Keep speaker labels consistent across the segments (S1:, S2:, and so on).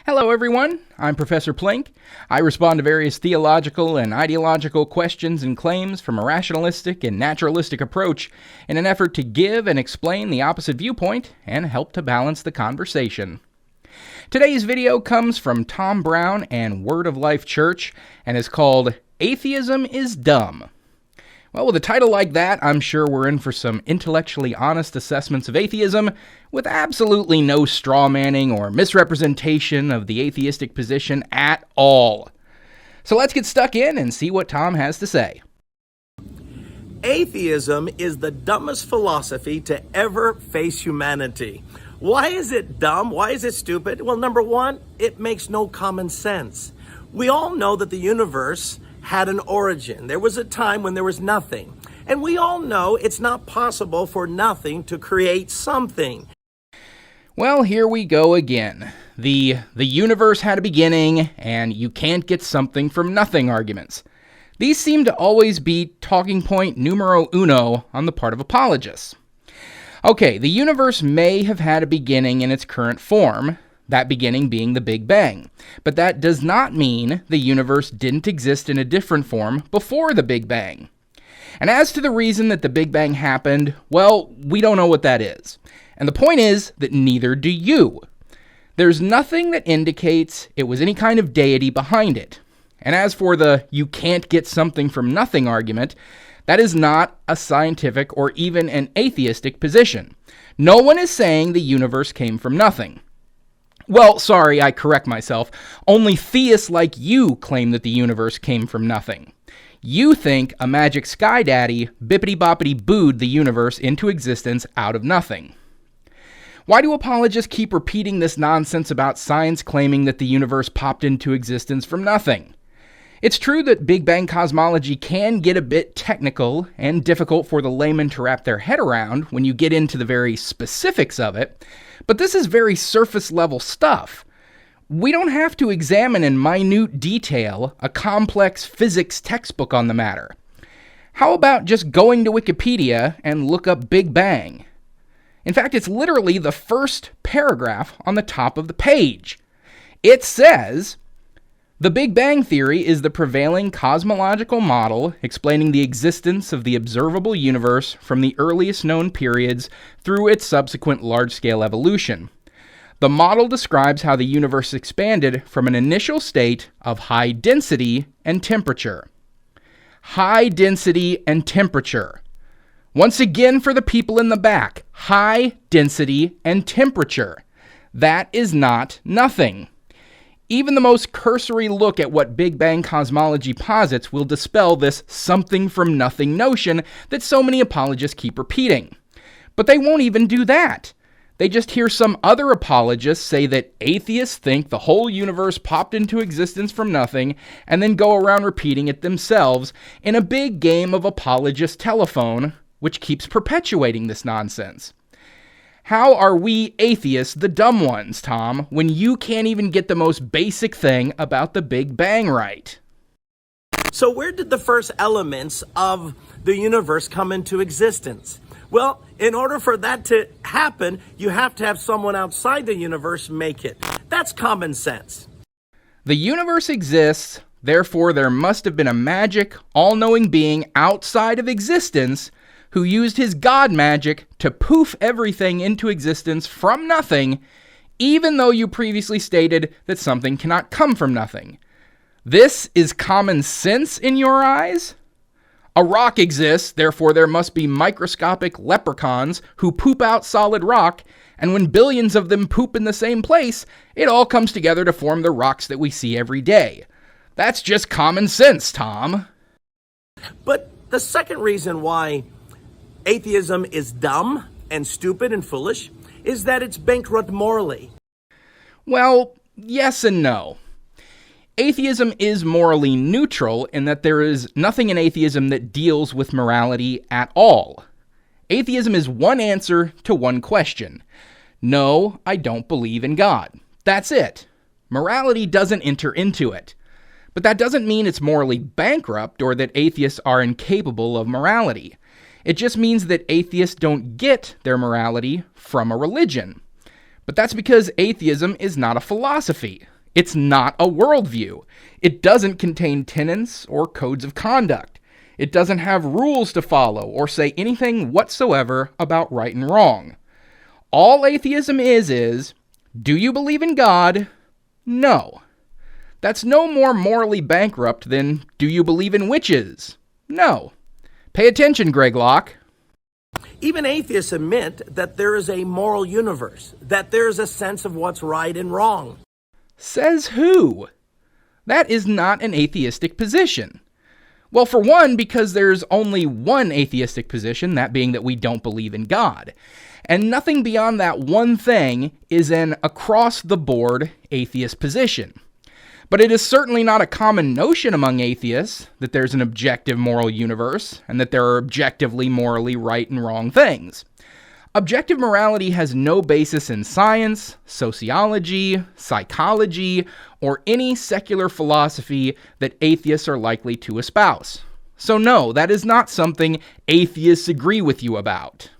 S1: Hello everyone, I'm Professor Plink. I respond to various theological and ideological questions and claims from a rationalistic and naturalistic approach in an effort to give and explain the opposite viewpoint and help to balance the conversation. Today's video comes from Tom Brown and Word of Life Church and is called Atheism is Dumb. Well, with a title like that, I'm sure we're in for some intellectually honest assessments of atheism with absolutely no straw-manning or misrepresentation of the atheistic position at all. So let's get stuck in and see what Tom has to say.
S2: Atheism is the dumbest philosophy to ever face humanity. Why is it dumb? Why is it stupid? Well, number one, it makes no common sense. We all know that the universe had an origin. There was a time when there was nothing. And we all know it's not possible for nothing to create something.
S1: Well, here we go again. The universe had a beginning, and you can't get something from nothing arguments. These seem to always be talking point numero uno on the part of apologists. Okay, the universe may have had a beginning in its current form, that beginning being the Big Bang. But that does not mean the universe didn't exist in a different form before the Big Bang. And as to the reason that the Big Bang happened, well, we don't know what that is. And the point is that neither do you. There's nothing that indicates it was any kind of deity behind it. And as for the you can't get something from nothing argument, that is not a scientific or even an atheistic position. No one is saying the universe came from nothing. Well, sorry, I correct myself. Only theists like you claim that the universe came from nothing. You think a magic sky daddy bippity-boppity-booed the universe into existence out of nothing. Why do apologists keep repeating this nonsense about science claiming that the universe popped into existence from nothing? It's true that Big Bang cosmology can get a bit technical and difficult for the layman to wrap their head around when you get into the very specifics of it, but this is very surface-level stuff. We don't have to examine in minute detail a complex physics textbook on the matter. How about just going to Wikipedia and look up Big Bang? In fact, it's literally the first paragraph on the top of the page. It says, "The Big Bang Theory is the prevailing cosmological model explaining the existence of the observable universe from the earliest known periods through its subsequent large-scale evolution. The model describes how the universe expanded from an initial state of high density and temperature." High density and temperature. Once again for the people in the back, high density and temperature. That is not nothing. Even the most cursory look at what Big Bang cosmology posits will dispel this something from nothing notion that so many apologists keep repeating. But they won't even do that. They just hear some other apologists say that atheists think the whole universe popped into existence from nothing and then go around repeating it themselves in a big game of apologist telephone, which keeps perpetuating this nonsense. How are we atheists the dumb ones, Tom, when you can't even get the most basic thing about the Big Bang right?
S2: So where did the first elements of the universe come into existence? Well, in order for that to happen, you have to have someone outside the universe make it. That's common sense.
S1: The universe exists, therefore there must have been a magic, all-knowing being outside of existence who used his god magic to poof everything into existence from nothing, even though you previously stated that something cannot come from nothing. This is common sense in your eyes? A rock exists, therefore there must be microscopic leprechauns who poop out solid rock, and when billions of them poop in the same place, it all comes together to form the rocks that we see every day. That's just common sense, Tom.
S2: But the second reason why atheism is dumb and stupid and foolish is that it's bankrupt morally.
S1: Well, yes and no. Atheism is morally neutral in that there is nothing in atheism that deals with morality at all. Atheism is one answer to one question. No, I don't believe in God. That's it. Morality doesn't enter into it. But that doesn't mean it's morally bankrupt or that atheists are incapable of morality. It just means that atheists don't get their morality from a religion. But that's because atheism is not a philosophy. It's not a worldview. It doesn't contain tenets or codes of conduct. It doesn't have rules to follow or say anything whatsoever about right and wrong. All atheism is, do you believe in God? No. That's no more morally bankrupt than, do you believe in witches? No. Pay attention, Greg Locke.
S2: Even atheists admit that there is a moral universe, that there is a sense of what's right and wrong.
S1: Says who? That is not an atheistic position. Well, for one, because there's only one atheistic position, that being that we don't believe in God. And nothing beyond that one thing is an across-the-board atheist position. But it is certainly not a common notion among atheists that there's an objective moral universe and that there are objectively morally right and wrong things. Objective morality has no basis in science, sociology, psychology, or any secular philosophy that atheists are likely to espouse. So no, that is not something atheists agree with you about.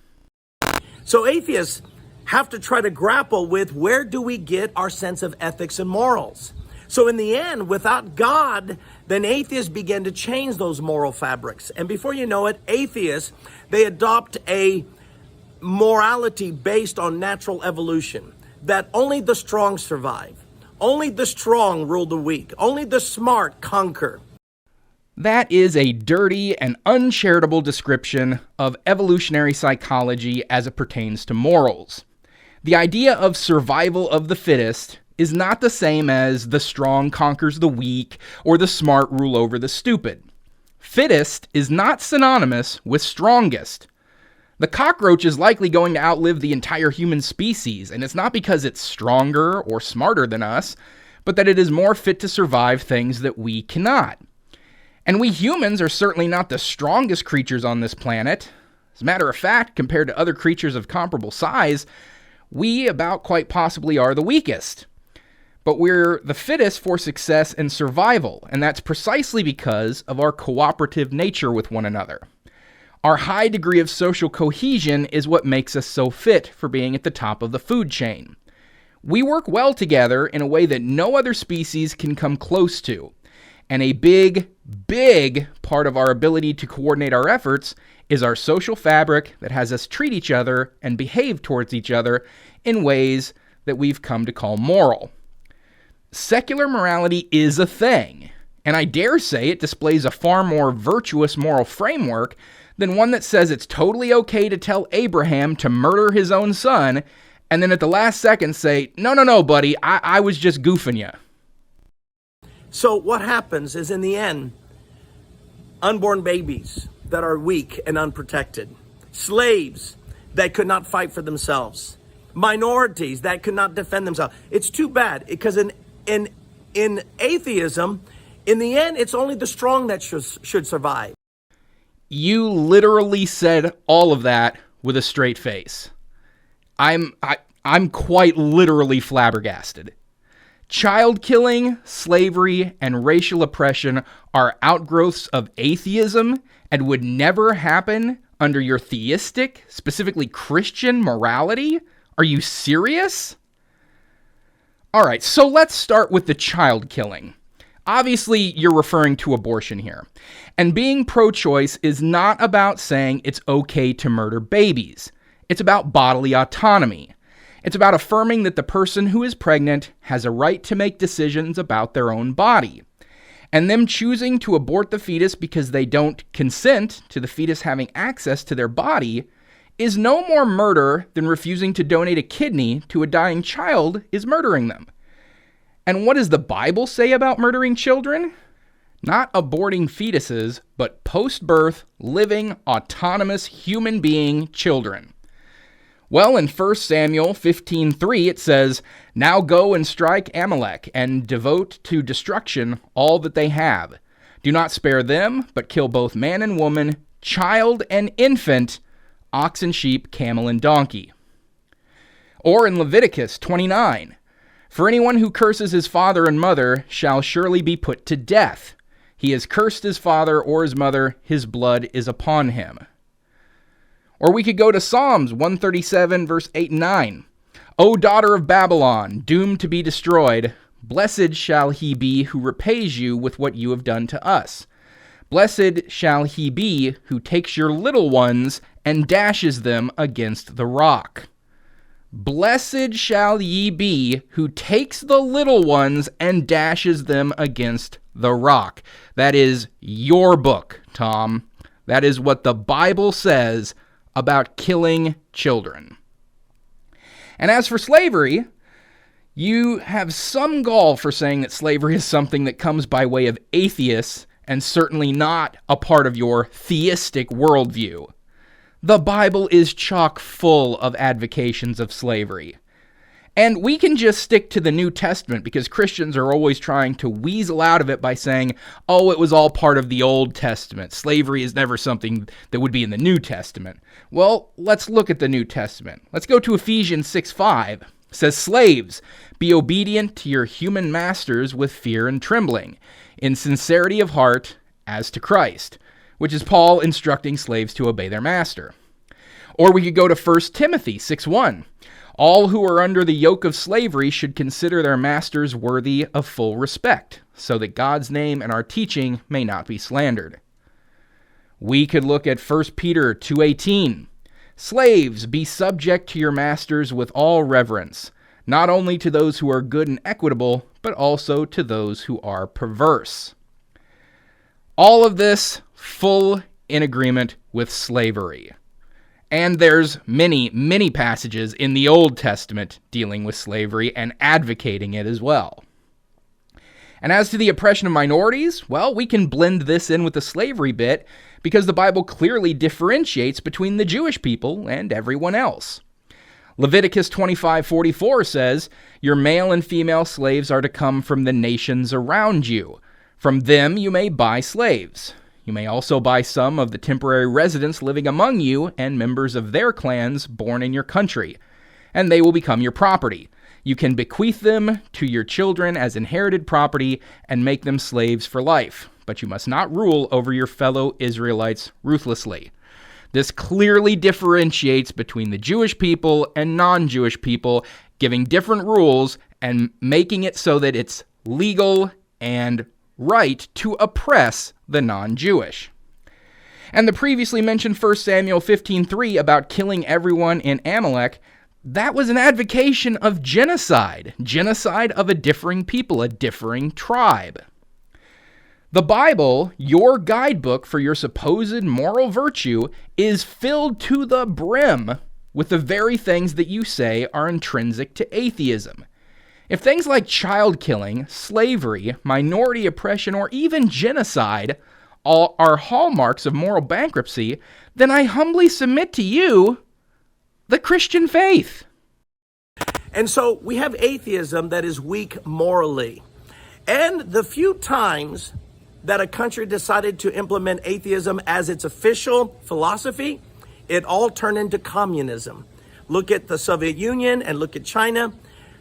S2: So atheists have to try to grapple with, where do we get our sense of ethics and morals? So in the end, without God, then atheists begin to change those moral fabrics. And before you know it, atheists, they adopt a morality based on natural evolution, that only the strong survive, only the strong rule the weak, only the smart conquer.
S1: That is a dirty and uncharitable description of evolutionary psychology as it pertains to morals. The idea of survival of the fittest is not the same as the strong conquers the weak or the smart rule over the stupid. Fittest is not synonymous with strongest. The cockroach is likely going to outlive the entire human species, and it's not because it's stronger or smarter than us, but that it is more fit to survive things that we cannot. And we humans are certainly not the strongest creatures on this planet. As a matter of fact, compared to other creatures of comparable size, we about quite possibly are the weakest. But we're the fittest for success and survival, and that's precisely because of our cooperative nature with one another. Our high degree of social cohesion is what makes us so fit for being at the top of the food chain. We work well together in a way that no other species can come close to. And a big part of our ability to coordinate our efforts is our social fabric that has us treat each other and behave towards each other in ways that we've come to call moral. Secular morality is a thing, and I dare say it displays a far more virtuous moral framework than one that says it's totally okay to tell Abraham to murder his own son, and then at the last second say, no, buddy, I was just goofing you.
S2: So what happens is, in the end, unborn babies that are weak and unprotected, slaves that could not fight for themselves, minorities that could not defend themselves. It's too bad, because in atheism, in the end, it's only the strong that should survive.
S1: You literally said all of that with a straight face. I'm quite literally flabbergasted. Child killing, slavery, and racial oppression are outgrowths of atheism and would never happen under your theistic, specifically Christian morality? Are you serious? All right, so let's start with the child killing. Obviously, you're referring to abortion here. And being pro-choice is not about saying it's okay to murder babies. It's about bodily autonomy. It's about affirming that the person who is pregnant has a right to make decisions about their own body. And them choosing to abort the fetus because they don't consent to the fetus having access to their body is no more murder than refusing to donate a kidney to a dying child is murdering them. And what does the Bible say about murdering children? Not aborting fetuses, but post-birth, living, autonomous human being children. Well, in 1 Samuel 15:3, it says, "Now go and strike Amalek, and devote to destruction all that they have. Do not spare them, but kill both man and woman, child and infant, ox and sheep, camel and donkey." Or in Leviticus 29, "For anyone who curses his father and mother shall surely be put to death. He has cursed his father or his mother, his blood is upon him." Or we could go to Psalms 137, verse 8 and 9. "O daughter of Babylon, doomed to be destroyed, Blessed shall he be who repays you with what you have done to us. Blessed shall he be who takes your little ones and dashes them against the rock. Blessed shall ye be who takes the little ones and dashes them against the rock. That is your book, Tom. That is what the Bible says about killing children. And as for slavery, you have some gall for saying that slavery is something that comes by way of atheists and certainly not a part of your theistic worldview. The Bible is chock full of advocations of slavery. And we can just stick to the New Testament because Christians are always trying to weasel out of it by saying, oh, it was all part of the Old Testament. Slavery is never something that would be in the New Testament. Well, let's look at the New Testament. Let's go to Ephesians 6:5. It says, slaves, be obedient to your human masters with fear and trembling, in sincerity of heart as to Christ, which is Paul instructing slaves to obey their master. Or we could go to 1 Timothy 6:1. All who are under the yoke of slavery should consider their masters worthy of full respect, so that God's name and our teaching may not be slandered. We could look at 1 Peter 2:18. Slaves, be subject to your masters with all reverence, not only to those who are good and equitable, but also to those who are perverse. All of this full in agreement with slavery. And there's many, many passages in the Old Testament dealing with slavery and advocating it as well. And as to the oppression of minorities, well, we can blend this in with the slavery bit because the Bible clearly differentiates between the Jewish people and everyone else. Leviticus 25:44 says, your male and female slaves are to come from the nations around you. From them you may buy slaves. You may also buy some of the temporary residents living among you and members of their clans born in your country, and they will become your property. You can bequeath them to your children as inherited property and make them slaves for life, but you must not rule over your fellow Israelites ruthlessly. This clearly differentiates between the Jewish people and non-Jewish people, giving different rules and making it so that it's legal and right to oppress the non-Jewish. And the previously mentioned 1 Samuel 15:3 about killing everyone in Amalek, that was an advocation of genocide of a differing people, a differing tribe. The Bible, your guidebook for your supposed moral virtue, is filled to the brim with the very things that you say are intrinsic to atheism. If things like child killing, slavery, minority oppression, or even genocide all are hallmarks of moral bankruptcy, then I humbly submit to you the Christian faith.
S2: And so we have atheism that is weak morally. And the few times that a country decided to implement atheism as its official philosophy, it all turned into communism. Look at the Soviet Union and look at China.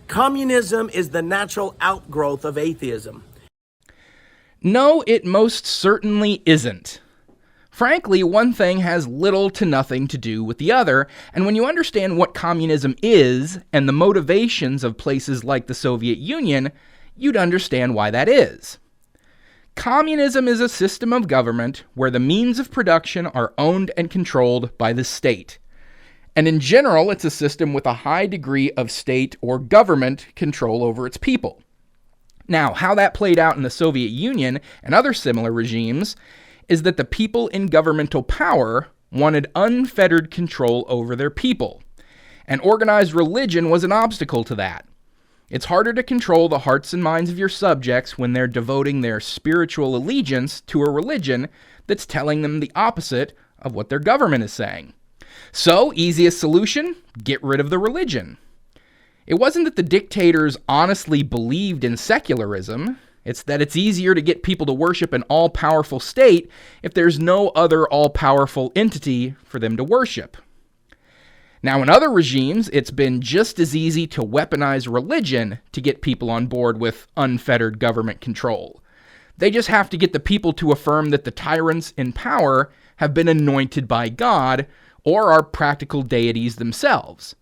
S2: Communism is the natural outgrowth of atheism.
S1: No, it most certainly isn't. Frankly, one thing has little to nothing to do with the other, and when you understand what communism is and the motivations of places like the Soviet Union, you'd understand why that is. Communism is a system of government where the means of production are owned and controlled by the state. And in general, it's a system with a high degree of state or government control over its people. Now, how that played out in the Soviet Union and other similar regimes is that the people in governmental power wanted unfettered control over their people, and organized religion was an obstacle to that. It's harder to control the hearts and minds of your subjects when they're devoting their spiritual allegiance to a religion that's telling them the opposite of what their government is saying. So, easiest solution, get rid of the religion. It wasn't that the dictators honestly believed in secularism. It's that it's easier to get people to worship an all-powerful state if there's no other all-powerful entity for them to worship. Now, in other regimes, it's been just as easy to weaponize religion to get people on board with unfettered government control. They just have to get the people to affirm that the tyrants in power have been anointed by God or are practical deities themselves.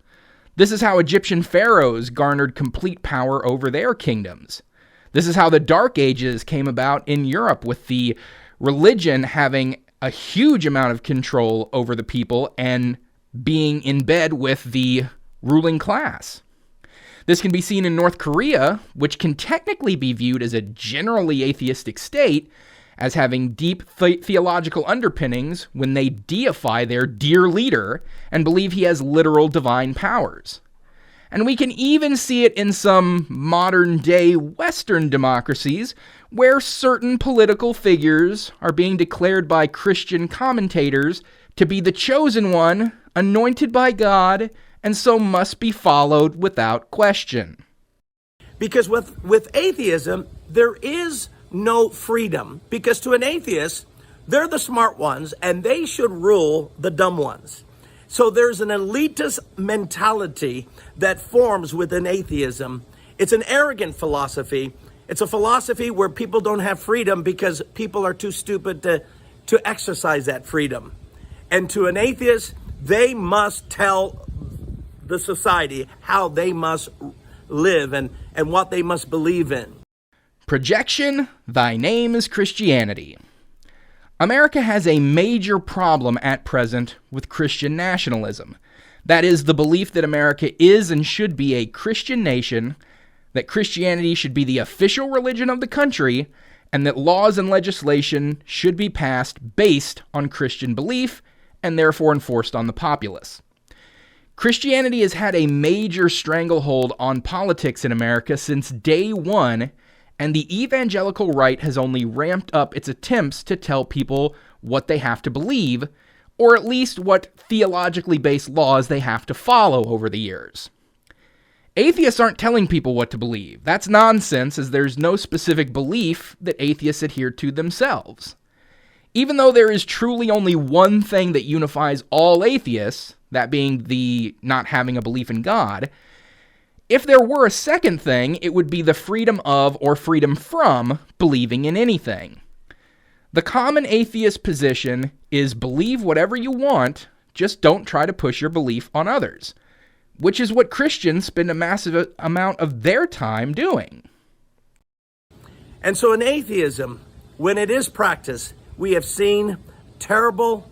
S1: This is how Egyptian pharaohs garnered complete power over their kingdoms. This is how the Dark Ages came about in Europe, with the religion having a huge amount of control over the people and being in bed with the ruling class. This can be seen in North Korea, which can technically be viewed as a generally atheistic state, as having deep theological underpinnings when they deify their dear leader and believe he has literal divine powers. And we can even see it in some modern-day Western democracies, where certain political figures are being declared by Christian commentators to be the chosen one, anointed by God, and so must be followed without question.
S2: Because with atheism, there is no freedom. Because to an atheist, they're the smart ones, and they should rule the dumb ones. So there's an elitist mentality that forms within atheism. It's an arrogant philosophy. It's a philosophy where people don't have freedom because people are too stupid to exercise that freedom. And to an atheist, they must tell the society how they must live and what they must believe in.
S1: Projection, thy name is Christianity. America has a major problem at present with Christian nationalism. That is, the belief that America is and should be a Christian nation, that Christianity should be the official religion of the country, and that laws and legislation should be passed based on Christian belief and therefore enforced on the populace. Christianity has had a major stranglehold on politics in America since day one, and the evangelical right has only ramped up its attempts to tell people what they have to believe, or at least what theologically based laws they have to follow over the years. Atheists aren't telling people what to believe. That's nonsense, as there's no specific belief that atheists adhere to themselves. Even though there is truly only one thing that unifies all atheists, that being the not having a belief in God, if there were a second thing, it would be the freedom of or freedom from believing in anything. The common atheist position is believe whatever you want, just don't try to push your belief on others, which is what Christians spend a massive amount of their time doing.
S2: And so in atheism, when it is practiced, we have seen terrible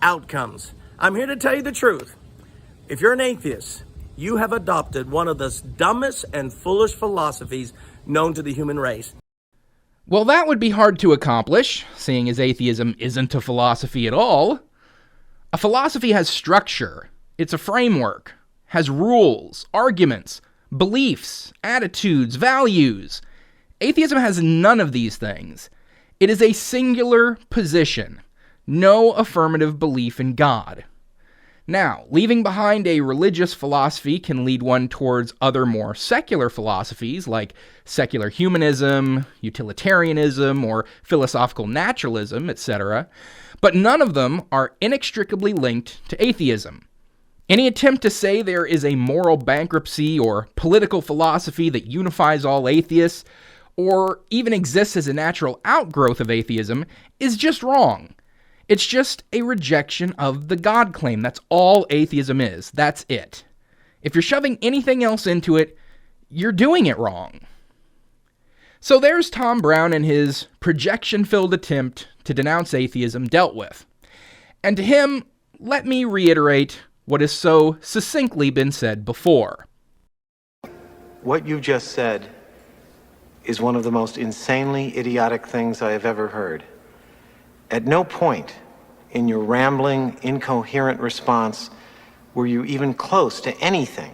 S2: outcomes. I'm here to tell you the truth. If you're an atheist, you have adopted one of the dumbest and foolish philosophies known to the human race.
S1: Well, that would be hard to accomplish, seeing as atheism isn't a philosophy at all. A philosophy has structure. It's a framework, has rules, arguments, beliefs, attitudes, values. Atheism has none of these things. It is a singular position, no affirmative belief in God. Now, leaving behind a religious philosophy can lead one towards other more secular philosophies like secular humanism, utilitarianism, or philosophical naturalism, etc., but none of them are inextricably linked to atheism. Any attempt to say there is a moral bankruptcy or political philosophy that unifies all atheists, or even exists as a natural outgrowth of atheism, is just wrong. It's just a rejection of the God claim. That's all atheism is. That's it. If you're shoving anything else into it, you're doing it wrong. So there's Tom Brown and his projection-filled attempt to denounce atheism dealt with. And to him, let me reiterate what has so succinctly been said before.
S3: What you just said is one of the most insanely idiotic things I have ever heard. At no point in your rambling, incoherent response were you even close to anything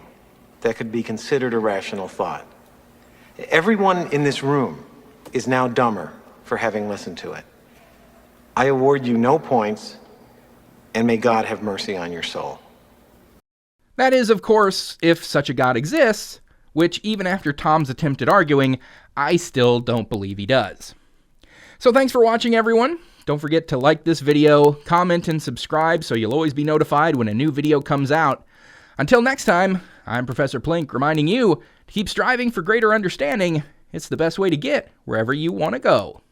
S3: that could be considered a rational thought. Everyone in this room is now dumber for having listened to it. I award you no points, and may God have mercy on your soul.
S1: That is, of course, if such a God exists, which even after Tom's attempt at arguing, I still don't believe he does. So thanks for watching, everyone. Don't forget to like this video, comment, and subscribe so you'll always be notified when a new video comes out. Until next time, I'm Professor Plink reminding you to keep striving for greater understanding. It's the best way to get wherever you want to go.